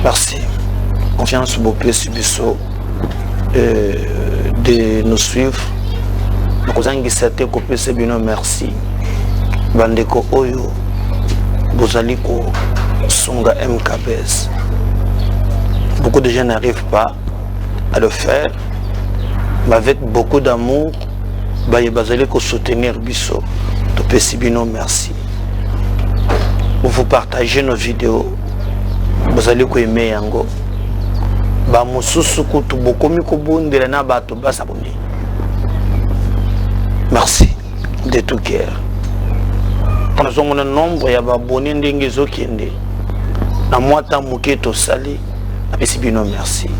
Merci. Confiance beaucoup Subiso de nous suivre. Merci. Bandeko Oyo, Bozaliko, Songa MKBS. Beaucoup de gens n'arrivent pas à le faire, mais avec beaucoup d'amour, Bazaliko soutenir Bisso. Merci. Vous partagez nos vidéos, Bozaliko aimer Yango. Merci de tout cœur. Nous avons un nombre d'abonnés qui sali. Merci.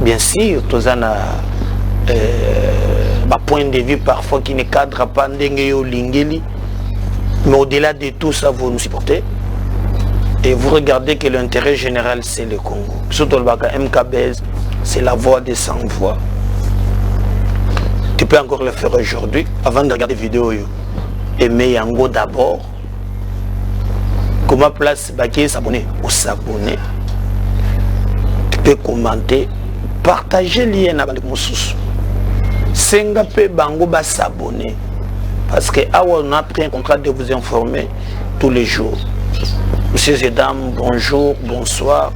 Bien sûr, nous avons un point de vue parfois qui ne cadre pas, mais au-delà de tout ça, vous nous supportez. Et vous regardez que l'intérêt général, c'est le Congo. Surtout le MKBS, c'est la voix des sans-voix. Tu peux encore le faire aujourd'hui, avant de regarder la vidéo. Aimer Yango d'abord. Comment place Baké s'abonner ou s'abonner. Tu peux commenter, partager le lien avec mon sous. Sengape Bango va s'abonner. Parce que on a pris un contrat de vous informer tous les jours. Messieurs et dames, bonjour, bonsoir.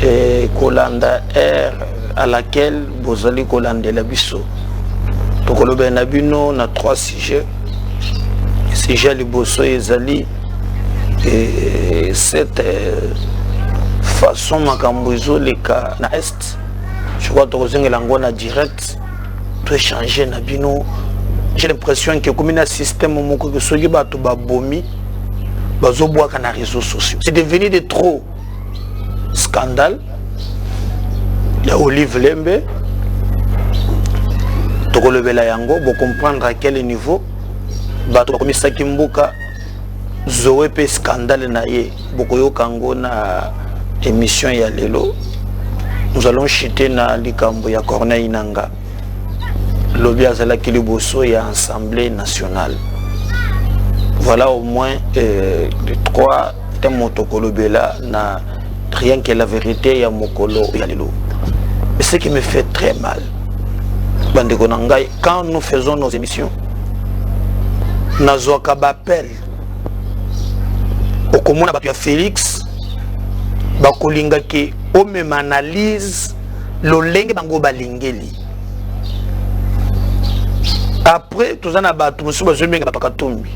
Et Kolanda R à laquelle vous allez Kolanda la bisso. Donc le Benabino a 3 sujets. Sujet les bosso et Zali. Et cette façon Makambuzo les cas na est. Je crois que vous avez l'angona direct. Tout échanger Nabino. J'ai l'impression que comme un système où que soyez bateau babomi. Dans les réseaux sociaux. C'est devenu de trop scandale. Il y a Olive Lembe. Toko le Bela Yango, pour comprendre à quel niveau. Bato comme Sakimbuka, Zoé pe scandale naie. Bokoyo Kango na émission ya lelo. Nous allons chuter na likambo ya Corneille Nanga. Lobi azala kiliboso ya Assemblée nationale. Voilà au moins les 3 thèmes Kolobela na rien que la vérité ya Mokolo Yalelo. Mais ce qui me fait très mal, quand nous faisons nos émissions, Nazoka Bapel, au commun à Félix, Bakolinga ki o même analyse le lenge bango balingeli. Après tout ça na batu musuba zomenga pakatumbi.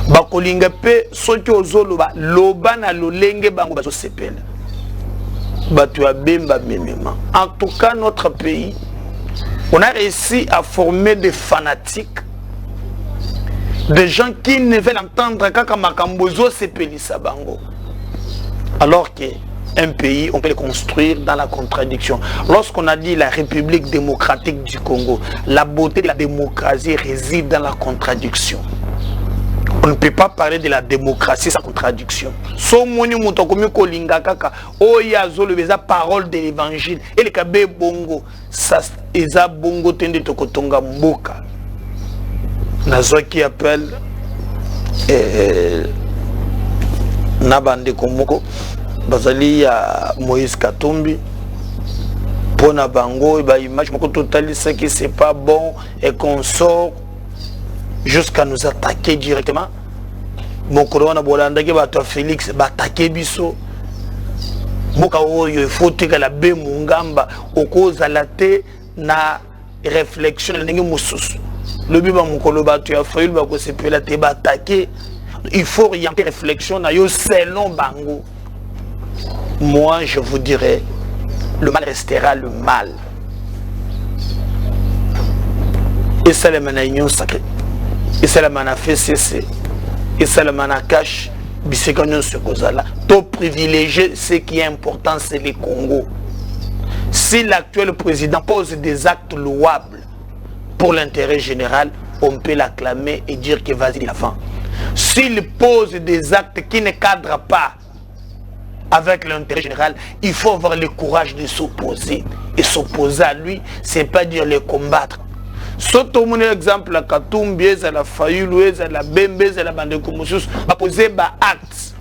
Bakolinga pe soki ozoloba loba na lolenge bango bazo sepela. Batu ya bemba memema. En tout cas notre pays, on a réussi à former des fanatiques, des gens qui ne veulent entendre kaka makambozo sepelisa bango. Alors que un pays, on peut le construire dans la contradiction. Lorsqu'on a dit la République démocratique du Congo, la beauté de la démocratie réside dans la contradiction. On ne peut pas parler de la démocratie sans contradiction. So moni muto komi kolinga kaka oya zo le beza parole de l'évangile et le kabe bongo ça eza bongo tende tokotonga mboka. Nazo qui appelle Nabande Komoko bazali ya Moïse Katumbi pona bango ba image moko totalisa que c'est pas bon et qu'on sort jusqu'à nous attaquer directement. Mon corona bolanda ke bato Félix ba attaquer biso. Moka oyo faut que la be mungamba okoza la te na réflexion ndenge mususu. Le biba mukolo bato ya Félix ba ko sepela te ba attaquer. Il faut orienter réflexion na yo selon bango. Moi je vous dirais le mal restera le mal. Et ça le managnon sacré. Et ça le mana fait cesser. Et ça le mana cache. Bisekagnon se kozala. To privilégier ce qui est important, c'est le Congo. Si l'actuel président pose des actes louables pour l'intérêt général, on peut l'acclamer et dire que vas-y l'avant. S'il pose des actes qui ne cadrent pas avec l'intérêt général, il faut avoir le courage de s'opposer. Et s'opposer à lui, c'est pas dire le combattre. Surtout mon exemple, la Katumbi, la Fayulu, la Bembe, la Bande Komosus, va poser des actes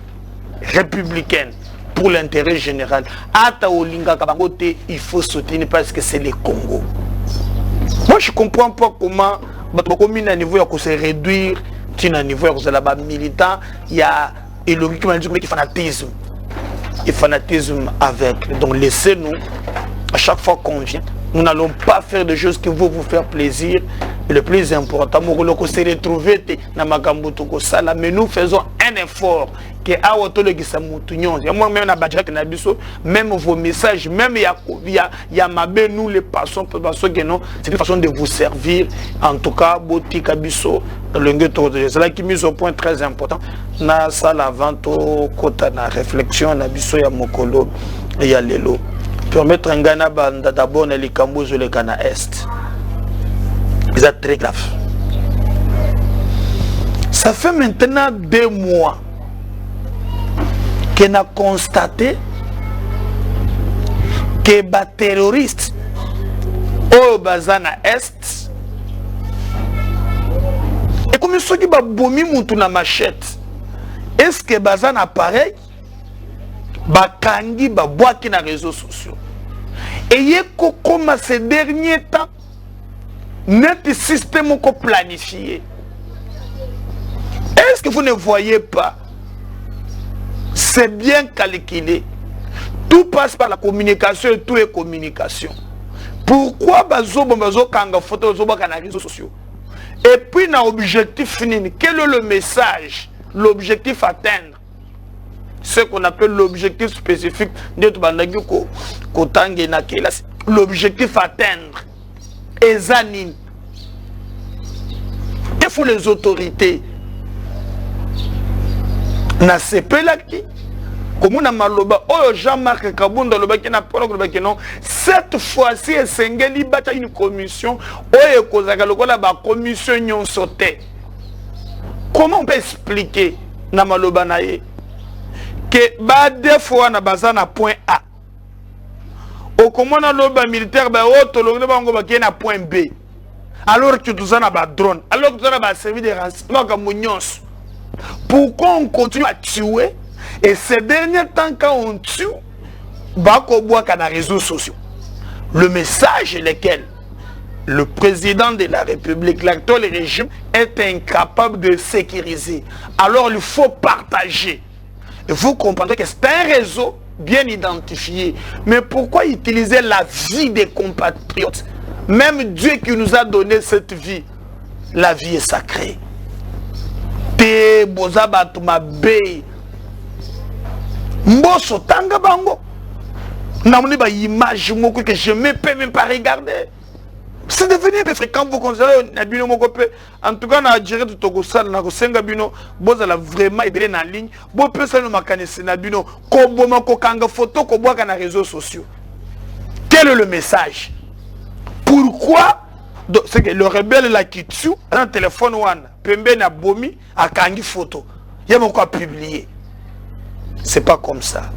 républicains pour l'intérêt général. Ata olinga kabangote, il faut soutenir parce que c'est le Congo. Moi je comprends pas comment comme à niveau de se réduire, à niveau de la militant, il y a et logiquement du fanatisme. Et fanatisme avec. Donc laissez-nous à chaque fois qu'on vient. Nous n'allons pas faire des choses qui vont vous faire plaisir. Et le plus important, c'est de retrouver mais nous faisons un effort. Même vos messages, même nous les passons, c'est une façon de vous servir. En tout cas, c'est là qui mise au point très important. Na sala vanto kota na réflexion na biso ya mokolo et ya lelo. Permettre un Ghana banda d'abord na likambozo le Ghana Est. C'est très grave. Ça fait maintenant 2 mois qu'on a constaté que les terroristes au Bazana Est et comme ceux qui ont bomi na machette, est-ce que Bazana pareil? Bakangi babwaki na réseaux sociaux. Et y comme ces derniers temps, notre système est planifié. Est-ce que vous ne voyez pas? C'est bien calculé. Tout passe par la communication et tout est communication. Pourquoi bazo kanga photo bazo na réseaux sociaux? Et puis dans l'objectif fini, quel est le message? L'objectif atteindre. Ce qu'on appelle l'objectif spécifique de l'objectif atteindre. Ezanine. Il faut les autorités. Na sepelaki. Comme on a maloba, oh Jean-Marc Kabunda lobaki na polo lobaki non. Cette fois-ci, Sengeli bata une commission. Oh ekozaka lokola ba commission nyon sauté. Comment on peut expliquer na maloba na ye que ba deux fois na bazana point A. Au comment na loba militaire ba auto lokola bango ba na point B. Alors que tu as na ba drone, alors que tu as ba service de renseignement comme nyonso. Pourquoi on continue à tuer? Et ces derniers temps, quand on tue, Bako boit dans les réseaux sociaux. Le message est lequel? Le président de la République, l'actuel régime, est incapable de sécuriser. Alors il faut partager. Et vous comprenez que c'est un réseau bien identifié. Mais pourquoi utiliser la vie des compatriotes? Même Dieu qui nous a donné cette vie, la vie est sacrée. Te bozabatu mabe mboso tanga bango namoni ba image moko que je ne peux même pas regarder. C'est devenu un peu fréquent vous considérez nabino moko pe en tout cas na gérer tout ko sala na ko senga bino bozala vraiment ebele na ligne bo pesa no makanisi na bino ko boma ko kanga photo ko boaka na réseaux sociaux. Quel est le message? Pourquoi? C'est que le rebelle là qui tue un téléphone one pembe na bomi a kangi photo. Il y a beaucoup à publier. C'est pas comme ça.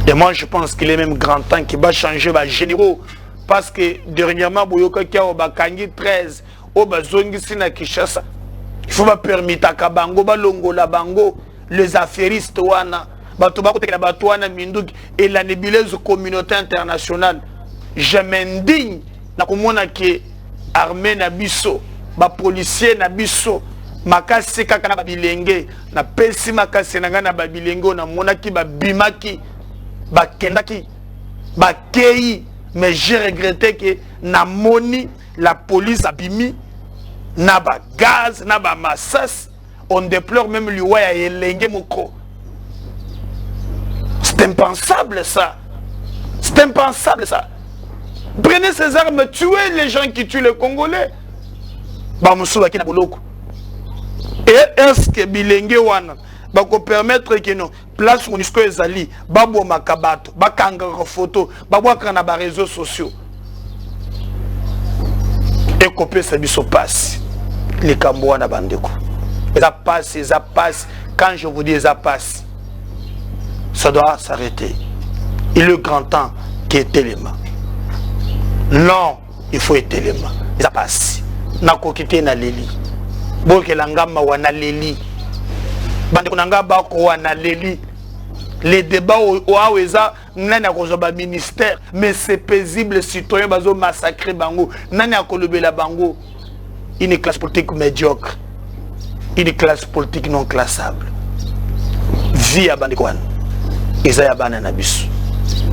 Et moi je pense qu'il est même grand temps qu'il va changer les généraux. Parce que dernièrement, Boyoka qui a kangi 13 au bazongi sina Kishasa. Il faut pas permettre à Kabango, Balongo, la Bango, les affairistes wana, Batobako la Batouana Minduk et la nébuleuse communauté internationale. Je m'indigne. Na komona ke armée na biso ba policier na biso makasi kaka na babilenge na pesi makasi na ngana babilenge na monaki ba bimaki ba kendaki ba kei mais j'ai regretté que na moni la police abimi na ba gaz na ba massas on déplore même liwa ya elenge moko. C'est impensable ça. C'est impensable ça. Prenez ces armes, tuez les gens qui tuent les Congolais. Et est-ce que Bilenge Wana va permettre que non, place Monisco Ezali, Babo Makabato, Bakanga photo, Babo Kana ba réseaux sociaux. Et copier ça biso passe. Les Kamboana Bandeko. Ça passe. Quand je vous dis ça passe, ça doit s'arrêter. Il est le grand temps qui est élément. Non, il faut être élément. Ça passe. Na kokite na leli. Boke langama wana leli. Bande kunanga bako wana leli. les débats au nani a ministère, mais c'est paisible, citoyen bazo massacrer bango, nani a kolobela bango, une classe politique médiocre, une classe politique non classable. Vie à Bandekwan, Isaïa Bananabus.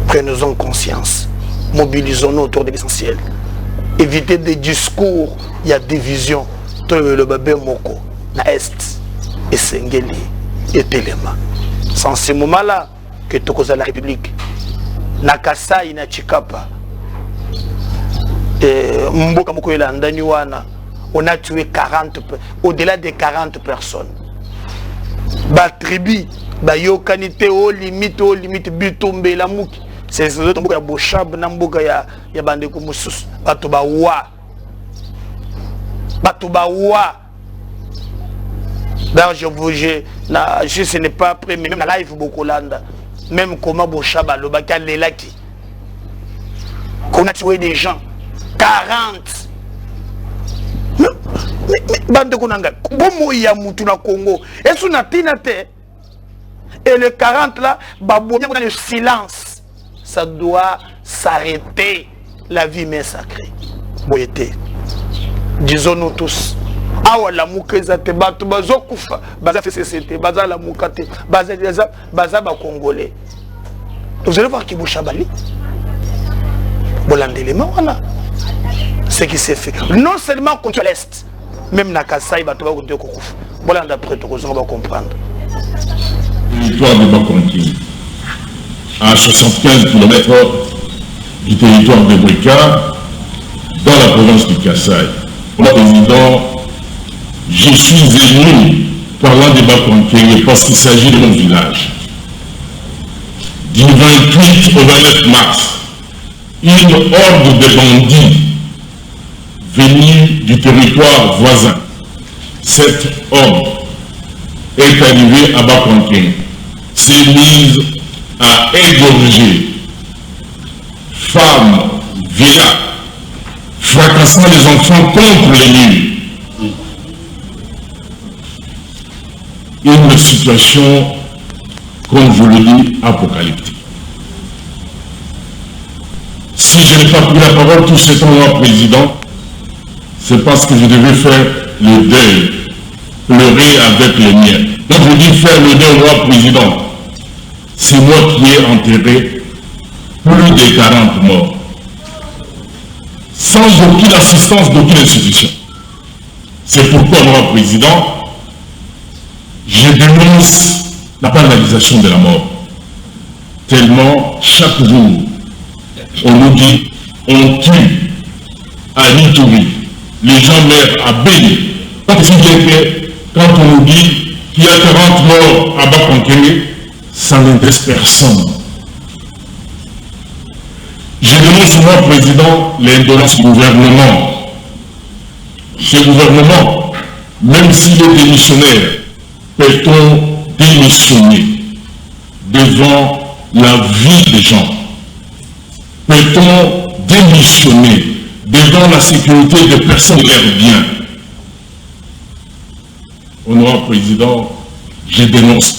Prenons conscience, mobilisons-nous autour de l'essentiel. Évitez des discours, il y a division. Le bébé Moko, na Est, et Sengeli, et Telema. C'est en ce moment-là que tu causes la République. Na Kasai, na Chikapa, Mboka Mokoyela, Ndaniwana, on a tué 40, au-delà de 40 personnes. Ba tribu, ba yokanité, au limite, Bitumbe, la Mouki. C'est ce que tu as Bochab, Namboka, ya Bandeko Moussous, Batoba Wa. D'ailleurs, ce n'est pas prêt, mais même la live beaucoup landa. Même comment Bochaba, le Bakal Lelaki. Qu'on a tué des gens. 40. Mais bande konanga. Bomo ya mutu na Congo. Et sous natinate. Et le 40 là, babou dans le silence. Ça doit s'arrêter. La vie m'est sacrée. Boyete. Disons-nous tous, awa la mukeza te batu bazokufa baza FCCT baza la mukate baza ba congolais. Vous allez voir qui boucha bali. Bolandelema voilà. Ce qui s'est fait. Non seulement contre l'Est, même na Kasai batu ba contre kokufa. Bolanda après tout on va comprendre. L'histoire de Bakonki à 75 km du territoire de Brika dans la province du Kasaï. Président, je suis ému par l'un des Bakonké parce qu'il s'agit de mon village. Du 28 au 29 mars, une horde de bandits venus du territoire voisin. Cette horde est arrivée à Bakonké, s'est mise à égorger femmes, vieillards, fracassant les enfants contre les murs. Une situation, comme je le dis, apocalyptique. Si je n'ai pas pris la parole tout ce temps, moi, président, c'est parce que je devais faire le deuil, pleurer avec les miens. Donc je dis faire le deuil, moi, président. C'est moi qui ai enterré plus de 40 morts. Sans aucune assistance d'aucune institution. C'est pourquoi, moi, président, je dénonce la banalisation de la mort. Tellement, chaque jour, on nous dit, on tue à Nitouri, les gens meurent à Béni. Quand on nous dit qu'il y a 40 morts à Bakonkene, ça n'intéresse personne. Je dénonce, moi, président, l'indolence du gouvernement. Ce gouvernement, même s'il est démissionnaire, peut-on démissionner devant la vie des gens? Peut-on démissionner devant la sécurité des personnes et leurs biens? Honorable président, je dénonce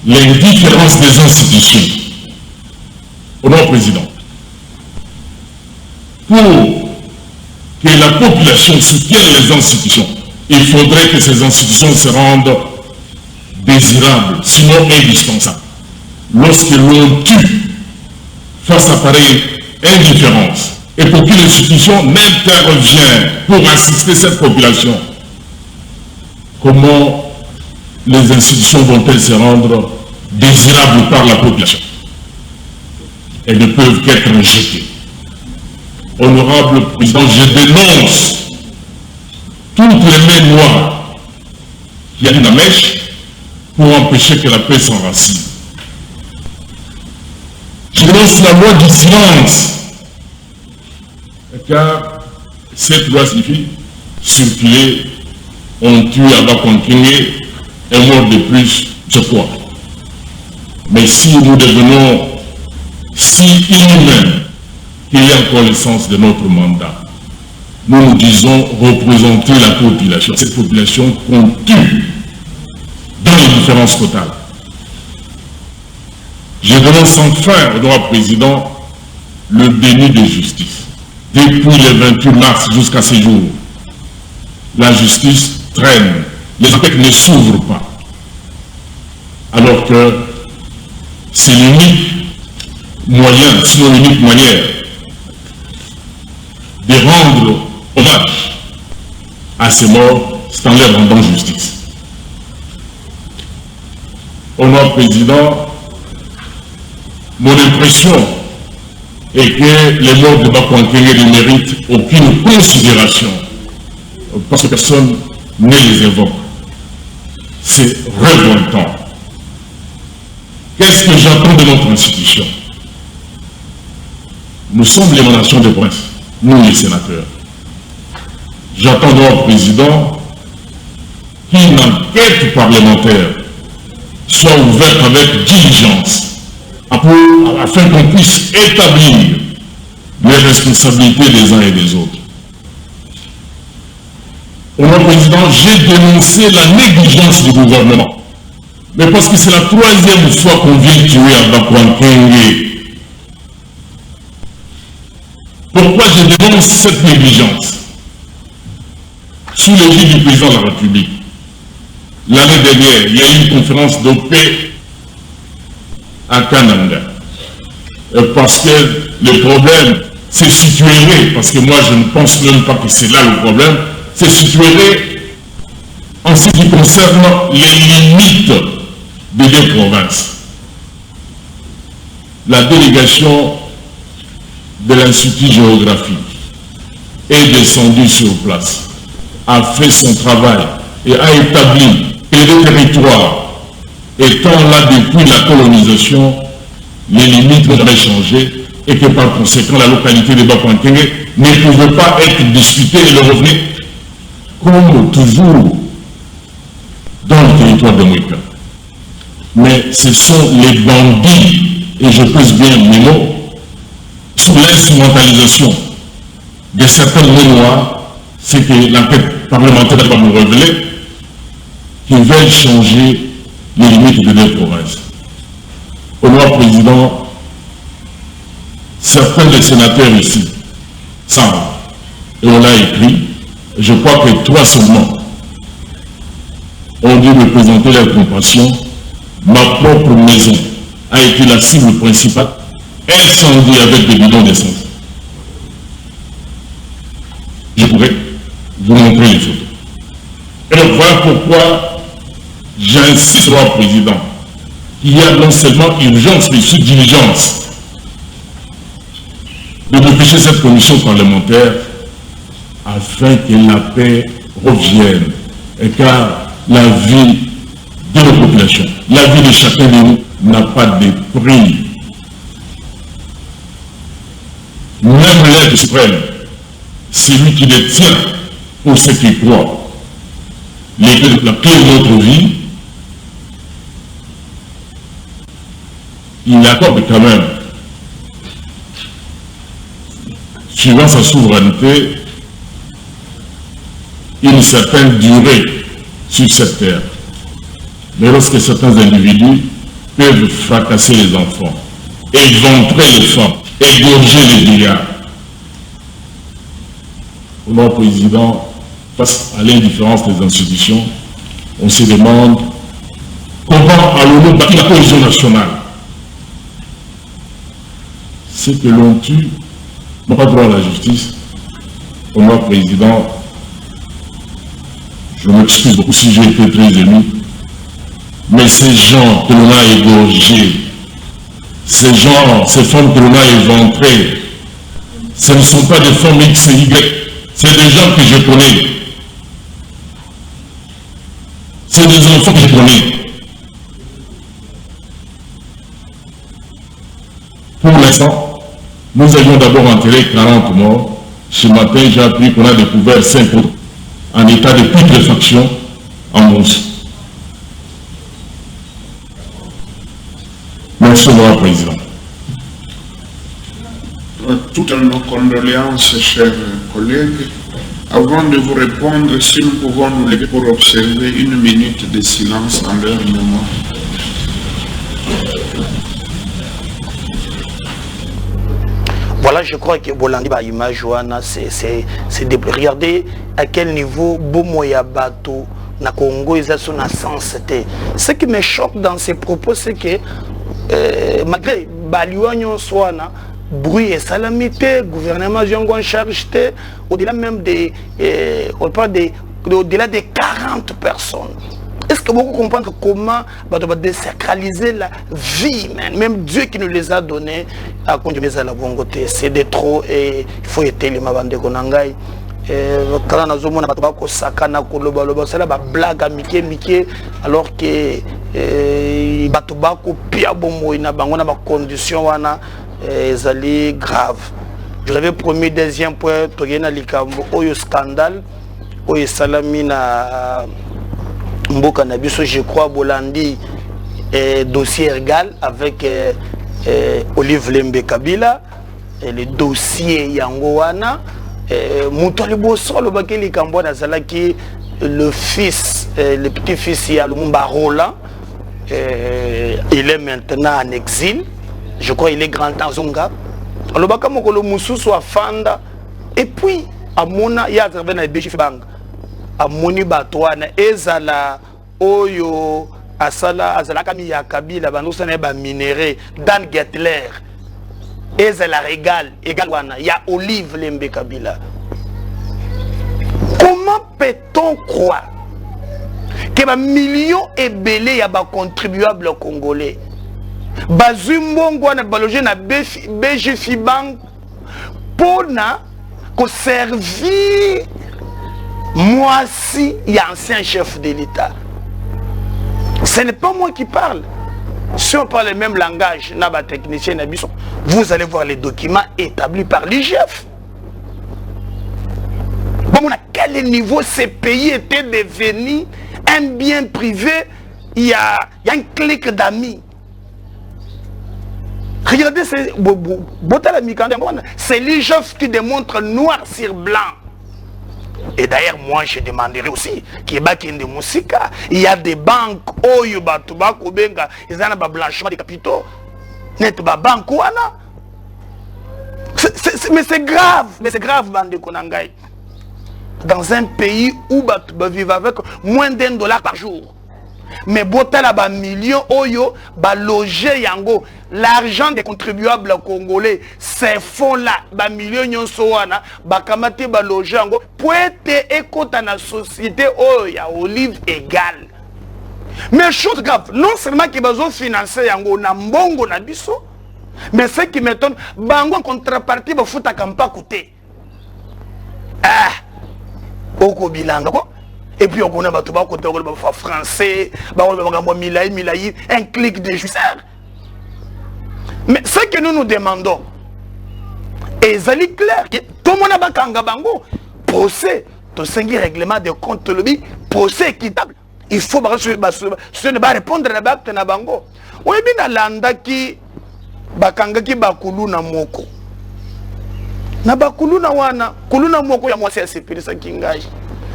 l'indifférence des institutions. Honorable président, pour que la population soutienne les institutions, il faudrait que ces institutions se rendent désirables, sinon indispensables. Lorsque l'on tue face à pareille indifférence, et pour qu'une institution n'intervienne pour assister cette population, comment les institutions vont-elles se rendre désirables par la population? Elles ne peuvent qu'être rejetées. Honorable président, je dénonce toutes les mains noires qui allument la mèche pour empêcher que la paix s'enracine. Je dénonce la loi du silence, car cette loi signifie circuler, on tue à Bakonkene, un mort de plus, c'est quoi? Mais si nous devenons si inhumains qu'il y a encore le sens de notre mandat, nous disons représenter la population. Cette population qu'on tue dans les différences totales. Je dénonce enfin, honorable président, le déni de justice. Depuis le 28 mars jusqu'à ce jour, la justice traîne, les enquêtes ne s'ouvrent pas. Alors que c'est l'unique moyen, sinon l'unique manière de rendre hommage à ces morts, c'est en leur rendant justice. Honorable président, mon impression est que les morts de Bakoankenge ne méritent aucune considération parce que personne ne les évoque. C'est révoltant. Qu'est-ce que j'entends de notre institution? Nous sommes l'émanation des princes, nous les sénateurs. J'attends de notre président qu'une enquête parlementaire soit ouverte avec diligence afin qu'on puisse établir les responsabilités des uns et des autres. Honorable président, j'ai dénoncé la négligence du gouvernement. Mais parce que c'est la troisième fois qu'on vient tuer à Bakoankenge. Pourquoi je dénonce cette négligence? Sous l'égide du président de la République, l'année dernière, il y a eu une conférence de paix à Kananga. Parce que le problème se situerait, parce que moi je ne pense même pas que c'est là le problème, se situerait en ce qui concerne les limites des deux provinces. La délégation de l'Institut géographique est descendue sur place, a fait son travail et a établi que les deux territoires étant là depuis la colonisation, les limites n'ont jamais changé et que par conséquent la localité de Bakoankenge ne pouvait pas être disputée et le revenir comme toujours dans le territoire de Mouika. Mais ce sont les bandits, et je pèse bien mes mots, sous l'instrumentalisation de certains mots noirs, c'est que l'enquête parlementaire va nous révéler, qui veulent changer les limites de deux provinces. Honorable président, certains des sénateurs ici savent, et on l'a écrit, je crois que 3 seulement ont dû me présenter leur compassion. Ma propre maison a été la cible principale, incendiée avec des bidons d'essence. Je pourrais vous montrer les photos. Et donc voilà pourquoi j'insiste sur le président qu'il y a non seulement urgence, mais sous diligence de dépêcher cette commission parlementaire afin que la paix revienne. Et car la vie de nos populations, la vie de chacun de nous n'a pas de prix. Même l'être suprême, celui qui détient pour ceux qui croient la clé de notre vie, il accorde quand même, suivant sa souveraineté, une certaine durée sur cette terre. Mais lorsque certains individus peuvent fracasser les enfants, éventrer les femmes, égorger les vieillards, Honorable président, face à l'indifférence des institutions, on se demande comment allons-nous bâtir la cohésion nationale. Ceux que l'on tue n'ont pas droit à la justice. Honorable président, je m'excuse beaucoup si j'ai été très ému, mais ces gens que l'on a égorgés, ces gens, ces femmes que l'on a éventrées, ce ne sont pas des femmes X et Y, c'est des gens que je connais. C'est des enfants que je connais. Pour l'instant, nous avions d'abord enterré 40 morts. Ce matin, j'ai appris qu'on a découvert 5 autres en état de putréfaction en Mons. Merci, Monsieur le Président. Toutes nos condoléances, chers collègues. Avant de vous répondre, si nous pouvons nous lever pour observer 1 minute de silence en leur mémoire. Voilà, je crois que Bolandi ba image wana c'est de regardez à quel niveau Bomoya Bato na Congo ils ont son sens. Ce qui me choque dans ces propos c'est que malgré Baliwanyo Swana bruit et salamité, gouvernement en charge au-delà même des au-delà des 40 personnes. Est-ce que vous comprenez comment on va désacraliser la vie, même Dieu qui nous les a donnés à continuer à la bonté, c'est de trop et il faut être les mabande konangai. Quand on a zoomé, on a pas sakana koloba loba, c'est la blague à Mickey, alors que batobako pia bomo ina bangona ba condition wana ezali grave. Je l'avais promis deuxième point, togena likambo oyo scandale, oyo salami na Mboka Nabiso, je crois, Bolandi, dossier égal avec Olive Lembe Kabila, le dossier Yangowana, Moutoli Bosso, le Kambo Nazalaki, le fils, le petit-fils Yalumba Roland, il est maintenant en exil, je crois qu'il est grand temps Zonga. Alors, le Moussou soit Fanda, et puis, à Mona, il y a un Bang. Amoni batwana ezala oyo asala azala kami ya Kabila bandosa na ba minéré Dan Getler ezala régal égal wana ya Olive Lembe Kabila. Comment peut-on croire que ba millions et belé ya ba contribuables congolais bazumbongo na baloger na BGF Bank pona ko servir moi si il y a ancien chef de l'État. Ce n'est pas moi qui parle. Si on parle le même langage, vous allez voir les documents établis par l'IGF. Bon, à quel niveau ces pays étaient devenus un bien privé, il y a un clic d'amis. Regardez, c'est l'IGF qui démontre noir sur blanc. Et d'ailleurs, moi, je demanderai aussi qu'il y a des banques, Oyo Batubako Benga, ils ont un blanchiment des capitaux. Net banque wana. Mais c'est grave, bande Konangai. Dans un pays où Batuba vivent avec moins d'$1 par jour. Mais botala ba millions Oyo, ba loger yango. L'argent des contribuables congolais, ces fonds-là, ba millions nyonsoana, ba kamate ba loger yango, poete ekota na société Oyo, Olive égale. Mais chose grave, non seulement qu'ils ont financé yango na mbongo na biso, mais ce qui m'étonne, bango en contrepartie ba futa kampa côté. Ah, oko bilanga quoi. Et puis on connaît tout côté français, un clic de jouisseur. Mais ce que nous nous demandons, et c'est clair que tout le monde a bakanga bango, procès, tout ce règlement de compte lobby, procès équitable. Il faut ne pas répondre à la na bango. On est bien à l'anda qui bakanga ki bakulu na moko. Na bakulu na wana, kulu na moko ya mwasi ya sepirisa kingaji.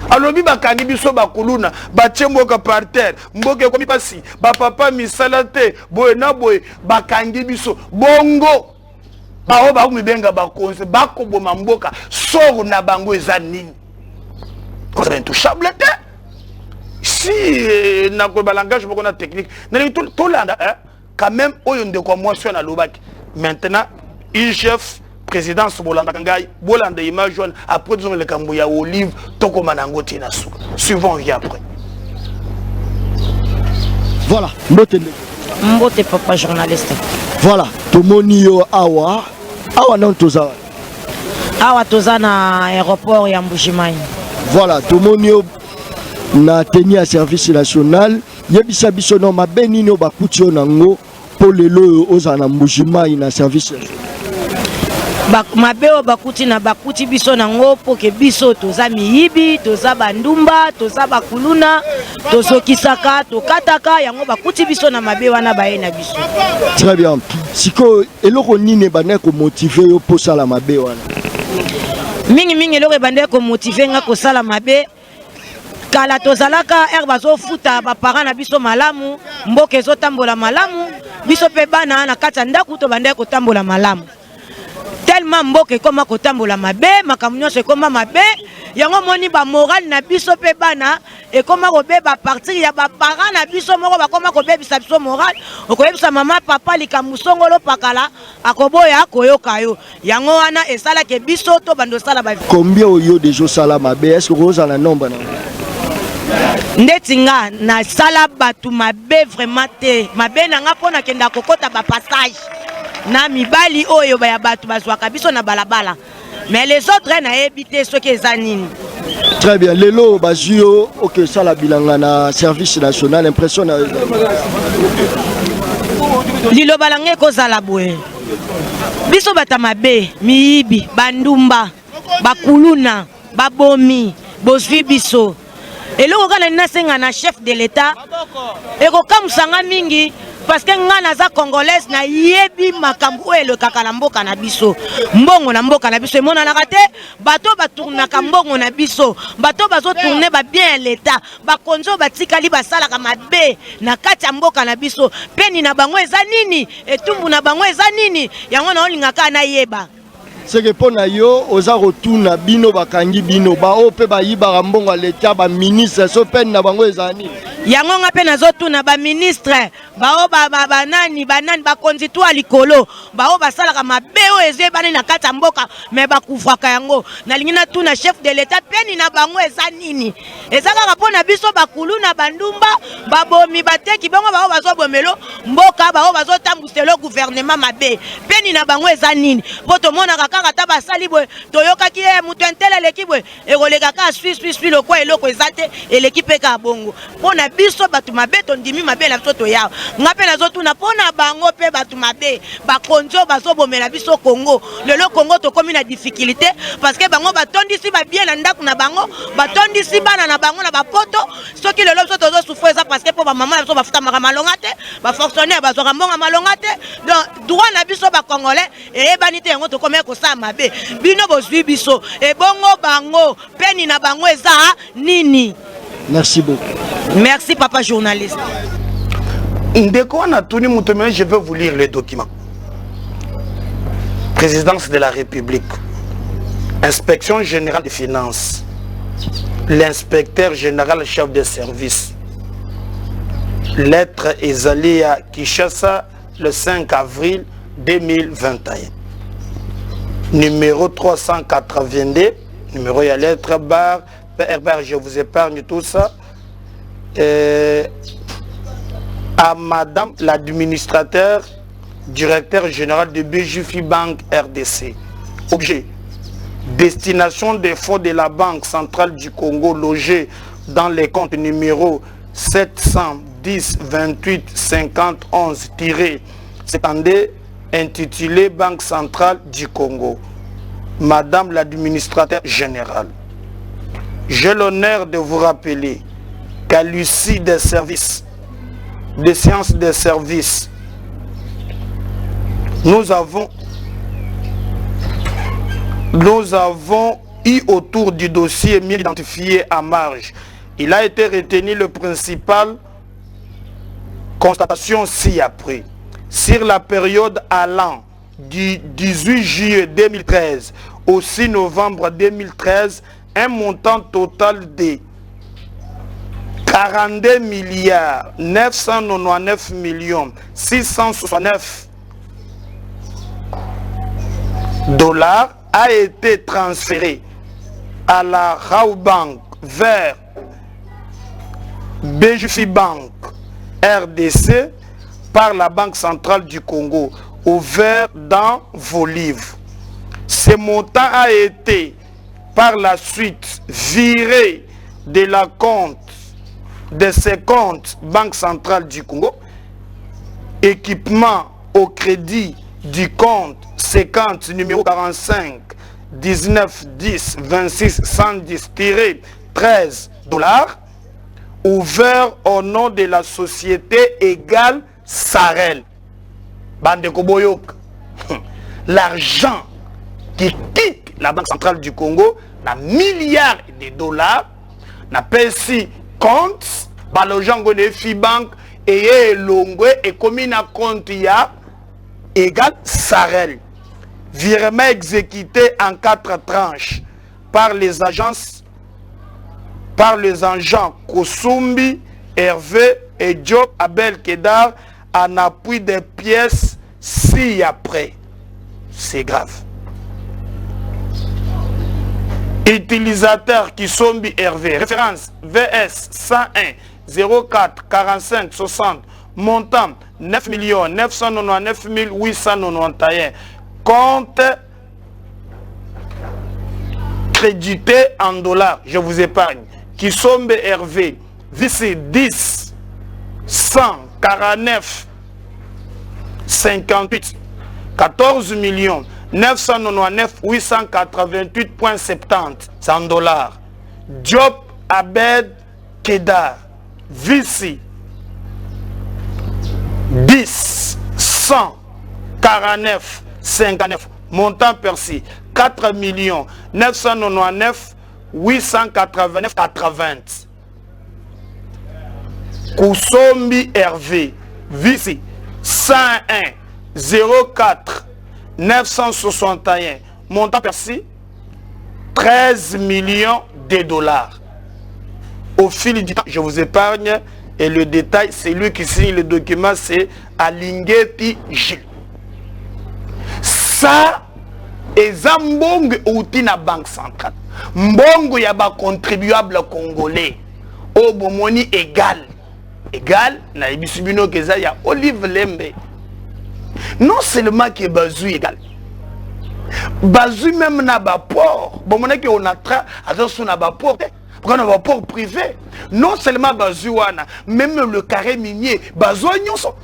Alors biba kangi biso bakuluna batie mboka par terre mboka komi pasi ba papa misalate boye na boye bakangi biso bongo ba oba kumibenga ba konse bako boma mboka soro na bango eza nini ko intouchable te si na ko balangage moko na technique na tout landa quand même oyo ndeko mwasi na lobaki maintenant IGF présidence Bolanda Kangai, Bolanda image jaune, après disons le Kambouya Olive, Toko Manangoti Nassou. Suivant, on vient après. Voilà, Mbote papa journaliste. Voilà, Tomonio Awa, Awa non Toza. Awa Toza na aéroport ya Mbujimai. Voilà, Tomonio na tenu à service national, yebisa biso no mabeni no bakutio nango pour le lo ozana Mbujimai na service national. Mabeo bakuti na bakuti biso nango po ke biso toza miyibi toza bandumba toza bakuluna tozo kisaka to kataka yango bakuti biso na mabeo na baye na biso. Très bien. Siko eloko nini bana ko motiver yo po sala mabeo wana. Mingi eloko bande ko motiver nga ko sala mabe. Kala tozalaka bazo futa ba parents na biso malamu mboka ezotambola malamu biso pe bana na kati ndaku to bande ko tambola malamu. tellement mboka ekoma kotambola mabe makambo nyonso ekoma mabe yango moni ba moral na biso pe bana ekoma kobeba partir ya ba parents na biso moko bakoma kobebisa biso moral okoyebisa mama papa likambo songolo pakala akoboya koyoka yo yango wana esala ke biso to bando sala ba combien oyo déjà sala mabe est-ce que vous en nombre na ndetinga na sala batu mabe vraiment te mabe na nga pona kenda kokota ba passage na mibali oyo ba ya batu bazwaka biso na balabala mais les autres na ebité ce que zanini. Très bien lelo bazio OK ça la bilanga na service national impression na lilo balange ko zala boye biso bata mabe miibi bandumba bakuluna babomi bozwi biso eloko kana nasenga na chef de l'état ekokamusanga mingi parce que nga naza congolaise na yebi makambo oyo kaka na mboka na biso mbongo na mboka na biso emonanaka te bato batournaka mbongo na biso bato bazotourne ba bien l'état bakonzo batikali basalaka mabe na kati ya mboka na biso peni na bango eza nini etumbu na bango eza nini yango na olingaka na yeba c'est que pona yo oza retourna bino bakangi bino ba ope ba yibara mbongo à l'état ba ministre so pen na bango ezani yango nga pe nazotuna ba ministre bao banani bakonzi to alikolo bao basalaka mabe oyo ezebani na kati ya mboka me bakufaka yango nalingi natuna chef de l'état peni na bango eza nini eza kaka mpona biso bakulu na bandumba babomi bateki bango bao bazobomelo mboka bao bazotambuselo gouvernement mabe peni na bango eza nini po tomonaka kaka ta basali boye toyokaki ye mutu entele eleki boye ekolekaka swi lokwa eloko eza te eleki mpe ka bongo mpona biso bato mabe tondimi mabe na biso toyawa nga mpe nazotuna mpona bango mpe bato mabe bakonzi oyo bazobomela biso Congo lelo Congo tokomi na difficulté parce que bango batondisi babie na ndako na bango batondisi bana na bango na bapoto soki lelo biso tozosufre eza parce que mpo bamama na biso bafutamaka malonga te bafonctionnaire bazwaka mbongo malonga te donc droit na biso bacongolais eyebani te yango tokomi kosala mabe bino bozwi biso ebongo bango peni na bango eza nini. Merci beaucoup. Merci papa journaliste. Ndeko wana tuni mutomene, je vais vous lire les documents. Présidence de la République, Inspection générale des finances, l'inspecteur général chef de service, lettre Ezali à Kinshasa le 5 avril 2021. Numéro 382, numéro y a lettre barre, je vous épargne tout ça. À madame l'administrateur, directeur général de BJFI Bank RDC. Objet. Destination des fonds de la Banque centrale du Congo logés dans les comptes numéro 710 28 50 11-72 intitulé Banque centrale du Congo. Madame l'administrateur général, j'ai l'honneur de vous rappeler qu'à l'issue des services, des séances de service, nous avons eu autour du dossier bien identifié à marge. Il a été retenu le principal constatation ci-après. Sur la période allant du 18 juillet 2013 au 6 novembre 2013, un montant total de 42 milliards 999 millions 669 dollars a été transféré à la Raobank vers BJFI Bank RDC par la Banque centrale du Congo, ouvert dans vos livres. Ce montant a été par la suite viré de ces comptes Banque centrale du Congo, équipement au crédit du compte 50 numéro 45 19 10 26 110-13 dollars, ouvert au nom de la société égale Sarel. Bandeko Boyok. L'argent qui quitte la Banque centrale du Congo, na milliards de dollars, na pesi compte, balojango de FIBank et Longwe et comme na compte ya égale Sarel. virement exécuté en 4 tranches par les agences, par les agents Kosumbi, Hervé et Job Abel Kedar en appui des pièces ci-après. C'est grave. Utilisateur Kisombi Hervé, référence VS 101 04 45 60, montant 9 999 891, compte crédité en dollars, je vous épargne. Kisombi Hervé, VC 10 149 58 14 999 888,70, c'est en dollars. Job Abed Kedar, Vici 10 149 59, montant perçu 4 999 889 80. Kousombi Hervé, Vici 101 04 961, montant perçu 13 millions de dollars. Au fil du temps, je vous épargne, et le détail, c'est lui qui signe le document, c'est Alingeti Gilles. Ça, et Zambong outil na banque centrale. Mbongo yaba contribuable congolais. Au bomoni égal. Égal, na ibisubino keza ya Olive Lembe. Non seulement que Bazou égal. Bazou même n'a pas port. Bon, mon que on a attention n'a pas port. Pourquoi on a port privé? Non seulement Bazou wana, même le carré minier, Bazou nyonso.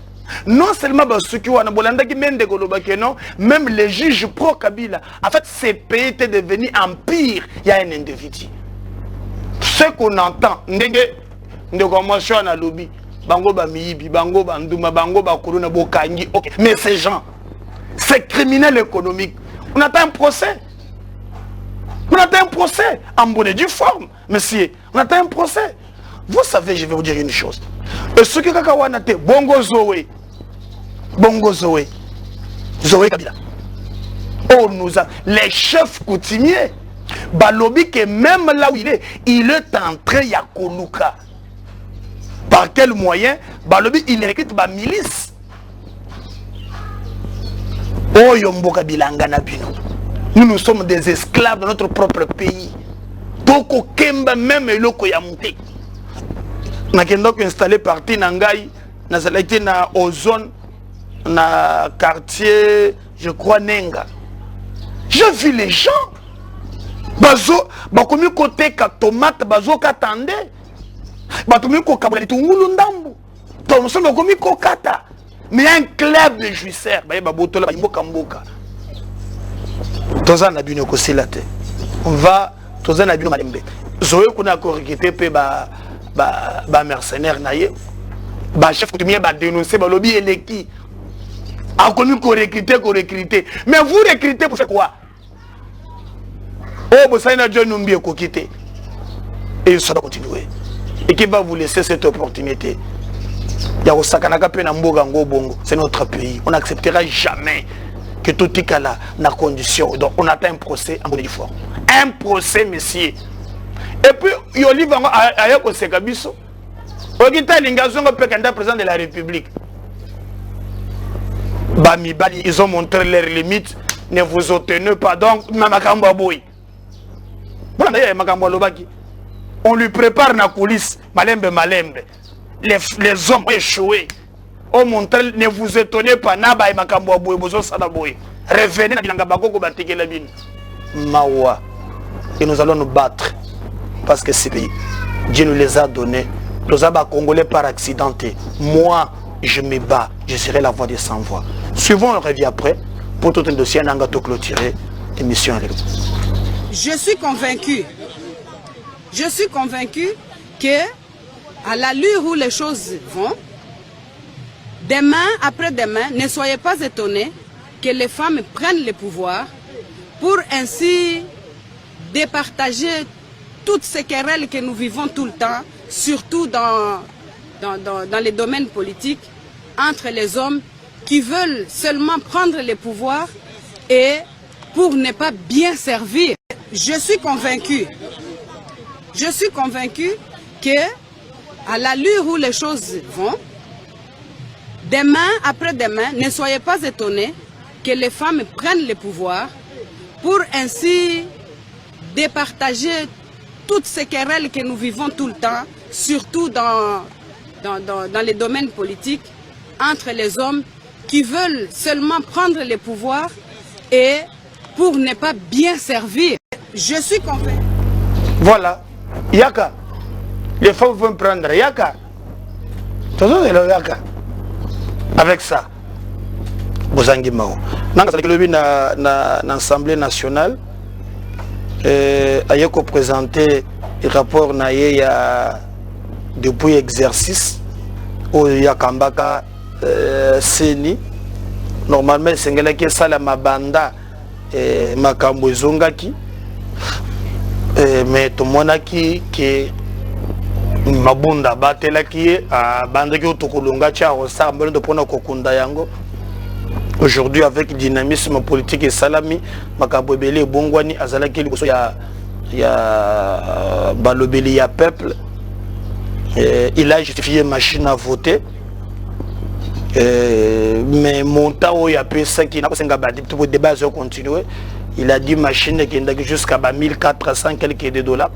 Non seulement Bazou qui wana, bolanda qui mène de golobake non, même les juges pro Kabila. En fait, ces pays étaient devenus empire. Il y a un individu. Ce qu'on entend, ndenge convention à lobby. Bango ba miyibi, bango ba nduma, bango ba korona bokangi. Ok, mais ces gens, ces criminels économiques, on attend un procès. On attend un procès en bonne et due forme, monsieur. On attend un procès. Vous savez, je vais vous dire une chose. Ce que Kakawana te Bongo Zoé, Zoé Kabila. Oh, nous a les chefs coutumiers. Balobi que même là où il est entré ya Koluka. Par quel moyen? Balobi, il recrute ma milice. Oh, Yomboka Bilanga Nabino. Nous sommes des esclaves de notre propre pays. Toko Kemba même Eloko Yamute. Nakendo installé parti Nangai, na salaki na ozone, na quartier, je crois Nenga. Je vis les gens. Bazo, bakomi côté ka tomate, bazo katande. Bakomi ko kabali tungulu ndambu. Tomso bakomi ko kata. Mais un club de jouisseurs, ba botola ba mboka mboka. Toza na bino ko selate. On va toza na bino malembe. Zoé kuna ko rekete pe ba mercenaire naye. Ba chef coutumier ba dénoncer ba lobby eleki. A connu ko recruter. Mais vous recrutez pour faire quoi? Oh, vous savez, John Numbi est quitté. Et ça doit continuer. Et qui va vous laisser cette opportunité? C'est notre pays. On n'acceptera jamais que tout est là, dans condition. Donc, on attend un procès en bonne forme. Un procès, messieurs. Et puis, il y a un livre à Sekabiso. Président de la République. Ils ont montré leurs limites. Ne vous obtenez pas. Donc, Mamakamba Boy. On lui prépare la coulisse, malembe. Les hommes ont échoué. On montre, ne vous étonnez pas, revenez dans la Mawa. Et nous allons nous battre. Parce que ces pays, Dieu nous les a donnés. Nous avons Congolais par accidenté. Moi, je me bats. Je serai la voix des sans voix. Suivons, on revient après. Pour tout un dossier, on a clôturé. Émission avec vous. Je suis convaincu que, à l'allure où les choses vont, demain après demain, ne soyez pas étonnés que les femmes prennent le pouvoir pour ainsi départager toutes ces querelles que nous vivons tout le temps, surtout dans les domaines politiques, entre les hommes qui veulent seulement prendre le pouvoir et pour ne pas bien servir. Je suis convaincu que à l'allure où les choses vont, demain après demain, ne soyez pas étonnés que les femmes prennent le pouvoir pour ainsi départager toutes ces querelles que nous vivons tout le temps, surtout dans les domaines politiques, entre les hommes qui veulent seulement prendre le pouvoir et pour ne pas bien servir. Je suis convaincu. Voilà. Yaka. Les femmes vont prendre Yaka. Tout le Yaka. Avec ça. Bozangi Mao. Dans l'Assemblée nationale, il a présenté le rapport depuis l'exercice où il y a Kambaka Seni. Normalement, c'est un qui est la Mabanda Makambo Zongaki. Mais tout le monde qui est Mabunda Batela qui est à Bandaki Otokolonga Tia Rosa, de Pona Kokunda Yango. Aujourd'hui, avec le dynamisme politique et salami, Makambo Belé Bongwani Azalaki, il y a Balobeli, il y a peuple. Il a justifié machine à voter. Mais mon temps il y a peu ça qui n'a pas de débat continuer. Il a dit machine qui est jusqu'à 1400 quelques dollars.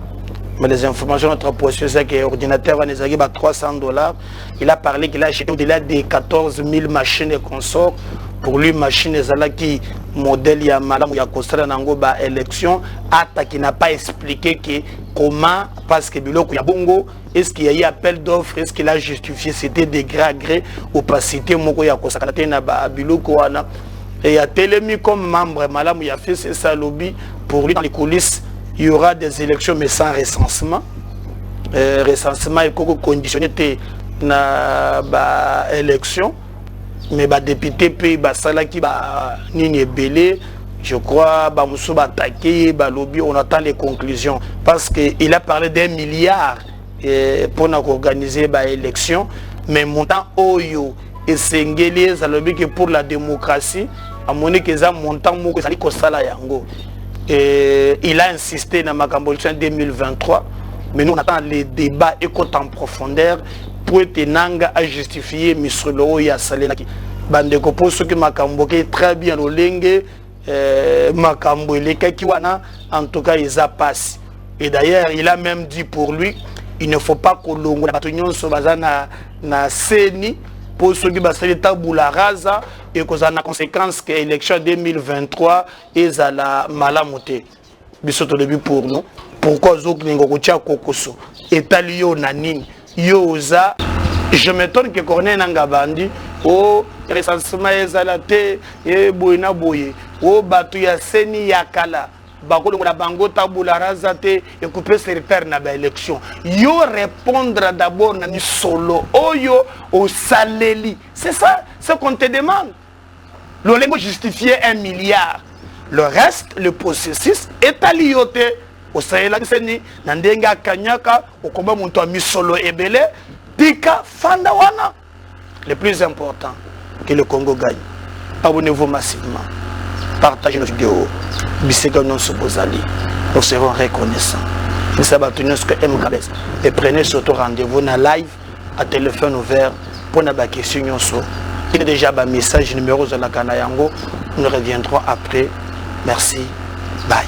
Mais les informations notre poste c'est que l'ordinateur va nous arriver à 300 $. Il a parlé qu'il a acheté au-delà des 14 000 machines et consorts. Pour lui, machine qui modèle ya madame ya construire nango ba élection ata qui n'a pas expliqué que comment parce que biloko ya bongo est-ce qu'il y a eu appel d'offres, est-ce qu'il a justifié c'était de gré à gré opacité moko ya kosakata na ba biloko wana et a télémi comme membre madame ya fait ça lobby pour lui dans les coulisses il y aura des élections mais sans recensement. Recensement est conditionné na ba élection. Mais les députés pays qui nini belé, je crois bamuso attaqué lobby on attend les conclusions parce que il a parlé d'1 milliard pour organiser l'élection mais montant oyo et sengeli ça lobby que pour la démocratie à mon que ça montant moko ça ko sala yango et il a insisté dans ma campagne 2023 mais nous on attend les débats et en profondeur pour être nanga à justifier misolo ya salelaki bande ko pour ce que makambo qui très bien au lenge makambo les qui wana en tout cas ils a passé et d'ailleurs il a même dit pour lui il ne faut pas que l'on la union so bazana na seni pour ce qui va se tabula rasa et que ça a conséquence que élection 2023 est à la malamoté bisoto début pour nous pourquoi zoklingo ko tia kokoso etalio nanini yoza je m'étonne que Corneille Nangabandi au recensement ezalate et boina boye au batu ya seni yakala bakolo la bango tabula razate et couper ses repères na ba élection yo répondre d'abord na solo oyo au saleli c'est ça ce qu'on te demande le lengo justifier 1 milliard le reste le processus est à l'ioté au Sahel seni na ndenga kanyaka okomba muntu a misolo ebele tika fandawana le plus important que le Congo gagne. Abonnez-vous massivement, partagez nos vidéos, bisega non sobozali, nous serons reconnaissants. Nous savons ce que MKBS et prenez surtout rendez-vous dans live à téléphone ouvert pour la question. Il y a déjà un message numéro de la Kanayango. Nous reviendrons après. Merci. Bye.